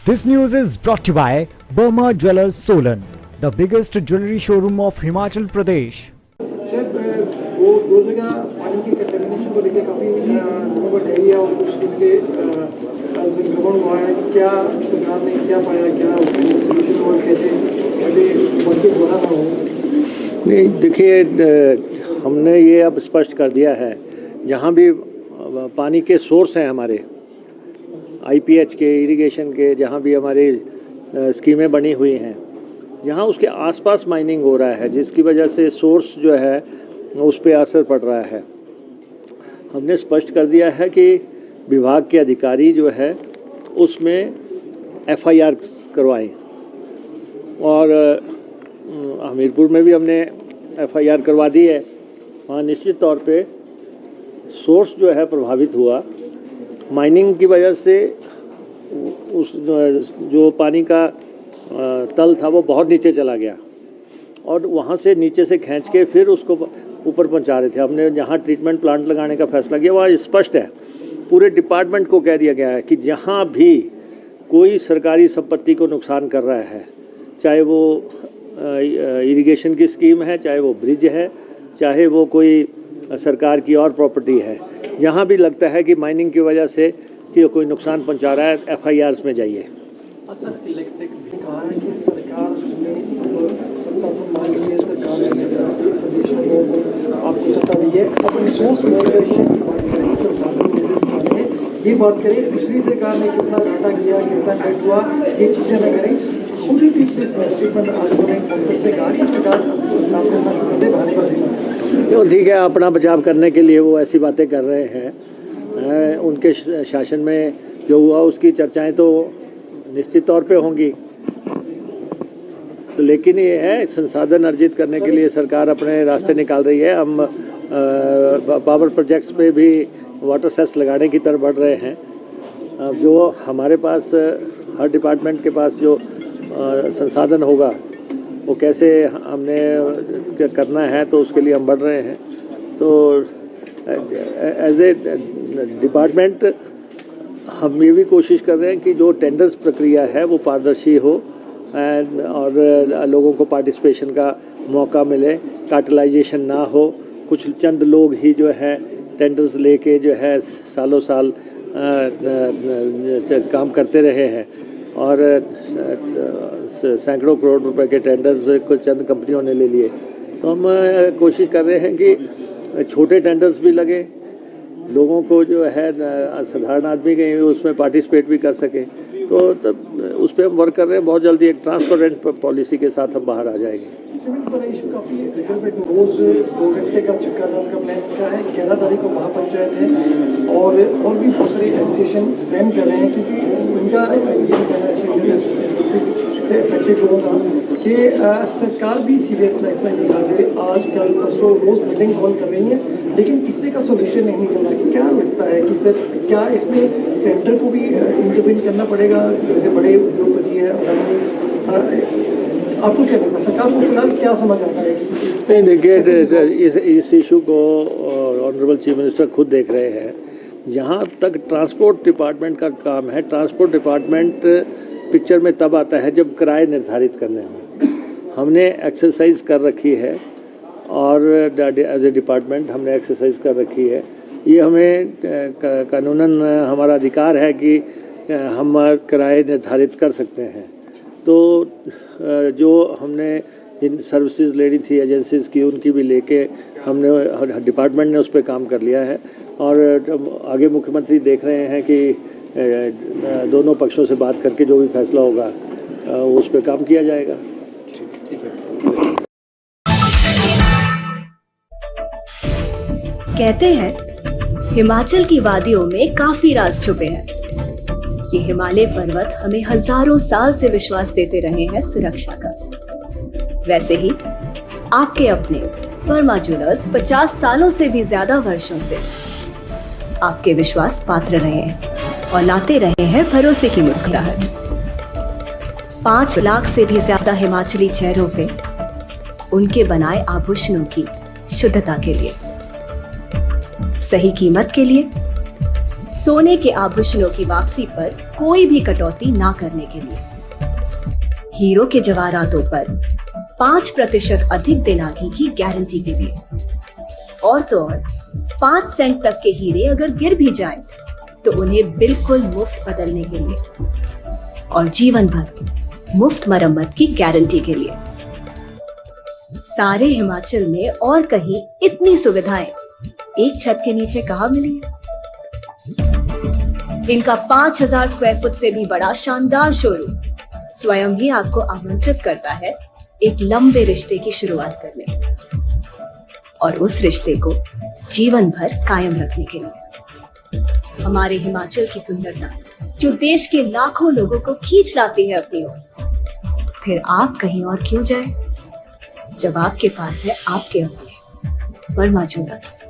This news is brought to you by Burma Jewelers Solan, the biggest jewelry showroom of Himachal Pradesh. वो दो जगह पानी की contamination को लेकर काफ़ी लोगों को डायरिया और कुछ दिन के संक्रमण हुआ है। क्या सरकार ने क्या पाया, क्या सोल्यूशन और कैसे बढ़ते बोला था वो? नहीं, देखिए, हमने ये अब स्पष्ट कर दिया है, जहाँ भी पानी के सोर्स हैं हमारे IPH के, इरिगेशन के, जहाँ भी हमारी स्कीमें बनी हुई हैं, यहाँ उसके आसपास माइनिंग हो रहा है, जिसकी वजह से सोर्स जो है उस पर असर पड़ रहा है। हमने स्पष्ट कर दिया है कि विभाग के अधिकारी जो है उसमें FIR करवाएं, और हमीरपुर में भी हमने FIR करवा दी है। वहाँ निश्चित तौर पे सोर्स जो है प्रभावित हुआ, माइनिंग की वजह से उस जो पानी का तल था वो बहुत नीचे चला गया, और वहाँ से नीचे से खींच के फिर उसको ऊपर पहुँचा रहे थे। हमने जहाँ ट्रीटमेंट प्लांट लगाने का फैसला किया वहाँ स्पष्ट है, पूरे डिपार्टमेंट को कह दिया गया है कि जहाँ भी कोई सरकारी संपत्ति को नुकसान कर रहा है, चाहे वो इरिगेशन की स्कीम है, चाहे वो ब्रिज है, चाहे वो कोई सरकार की और प्रॉपर्टी है, जहाँ भी लगता है कि माइनिंग की वजह से कि कोई नुकसान पहुँचा रहा है, FIRs में जाइए। कहा है कि सरकार ने सत्ता सम्मान के लिए सरकार ने प्रदेश के लोगों को आपको सत्ता दी है। अब रिसोर्स मॉडरेशन की बात करें, संसाधन कैसे हैं, ये बात करें, पिछली सरकार ने कितना घाटा किया, कितना डेट हुआ, ये चीज़ें न करें। खुद ही स्टेटमेंट आज उन्होंने कॉन्फ्रेंस में कहा कि सरकार काम करना शुरू कर दे, भाजपा से। तो ठीक है, अपना बचाव करने के लिए वो ऐसी बातें कर रहे हैं। उनके शासन में जो हुआ उसकी चर्चाएं तो निश्चित तौर पे होंगी, तो लेकिन ये है, संसाधन अर्जित करने के लिए सरकार अपने रास्ते निकाल रही है। हम पावर प्रोजेक्ट्स पे भी वाटर सेस लगाने की तरफ बढ़ रहे हैं। अब जो हमारे पास हर डिपार्टमेंट के पास जो संसाधन होगा वो कैसे हमने करना है, तो उसके लिए हम बढ़ रहे हैं। तो एज ए डिपार्टमेंट हम ये भी कोशिश कर रहे हैं कि जो टेंडर्स प्रक्रिया है वो पारदर्शी हो, और लोगों को पार्टिसिपेशन का मौका मिले, कार्टेलाइजेशन ना हो। कुछ चंद लोग ही जो है टेंडर्स लेके जो है सालों साल काम करते रहे हैं, और सैकड़ों करोड़ रुपए के टेंडर्स कुछ चंद कंपनियों ने ले लिए। तो हम कोशिश कर रहे हैं कि छोटे टेंडर्स भी लगे, लोगों को जो है साधारण आदमी के उसमें पार्टिसिपेट भी कर सके। तो तब उस पर हम वर्क कर रहे हैं। बहुत जल्दी एक ट्रांसपेरेंट पॉलिसी के साथ हम बाहर आ जाएंगे। रोज 2 घंटे का चक्का जाम का प्लान का है। 11 तारीख को महापंचायत है, और भी बहुत सारे एजुकेशन प्लान कर रहे हैं, क्योंकि उनका ये कहना है से इफेक्टेड लोगों का कि सरकार भी सीरियसनेस नहीं दिखा दे रही। आज कल परसों रोज मीटिंग कॉल कर रही है, लेकिन किसी का सोल्यूशन नहीं निकल रहा। क्या लगता है कि सर, क्या इसमें सेंटर को भी इंटरवीन करना पड़ेगा? जैसे बड़े उद्योगपति है, आपको क्या लगता है, सरकार को फिलहाल क्या समझ आता है कि नहीं, देखिए, इस इशू को ऑनरेबल चीफ मिनिस्टर खुद देख रहे हैं। जहाँ तक ट्रांसपोर्ट डिपार्टमेंट का काम है, ट्रांसपोर्ट डिपार्टमेंट पिक्चर में तब आता है जब किराए निर्धारित करने हों। हमने एक्सरसाइज कर रखी है, और एज ए डिपार्टमेंट हमने एक्सरसाइज कर रखी है। ये हमें कानूनन हमारा अधिकार है कि हम किराए निर्धारित कर सकते हैं। तो जो हमने जिन सर्विसेज लेनी थी एजेंसीज़ की, उनकी भी लेके हमने डिपार्टमेंट ने उस पर काम कर लिया है, और आगे मुख्यमंत्री देख रहे हैं कि दोनों पक्षों से बात करके जो भी फैसला होगा उस पर काम किया जाएगा। कहते हैं हिमाचल की वादियों में काफी राज छुपे हैं। ये हिमालय पर्वत हमें हजारों साल से विश्वास देते रहे हैं सुरक्षा का। वैसे ही आपके अपने वर्मा ज्वेलर्स 50 सालों से भी ज्यादा वर्षों से आपके विश्वास पात्र रहे हैं, और लाते रहे हैं भरोसे की मुस्कुराहट। 5 लाख से भी ज्यादा हिमाचली चेहरों पे उनके बनाए आभूषणों की शुद्धता के लिए, सही कीमत के लिए, सोने के आभूषणों की वापसी पर कोई भी कटौती ना करने के लिए, हीरो के जवाहरातों पर 5% अधिक दिनागी की गारंटी के लिए, और तो और 5 सेंट तक के हीरे अगर गिर भी जाएं, तो उन्हें बिल्कुल मुफ्त बदलने के लिए, और जीवन भर मुफ्त मरम्मत की गारंटी के लिए। सारे हिमाचल में और कहीं इतनी सुविधाएं एक छत के नीचे कहाँ मिली है? इनका 5000 स्क्वायर फुट से भी बड़ा शानदार शोरूम स्वयं ही आपको आमंत्रित करता है एक लंबे रिश्ते की शुरुआत करने, और उस रिश्ते को जीवन भर कायम रखने के लिए। हमारे हिमाचल की सुंदरता जो देश के लाखों लोगों को खींच लाती है अपनी ओर, फिर आप कहीं और क्यों जाए जब आपके पास है आपके अपने वर्मा ज्वेलर्स।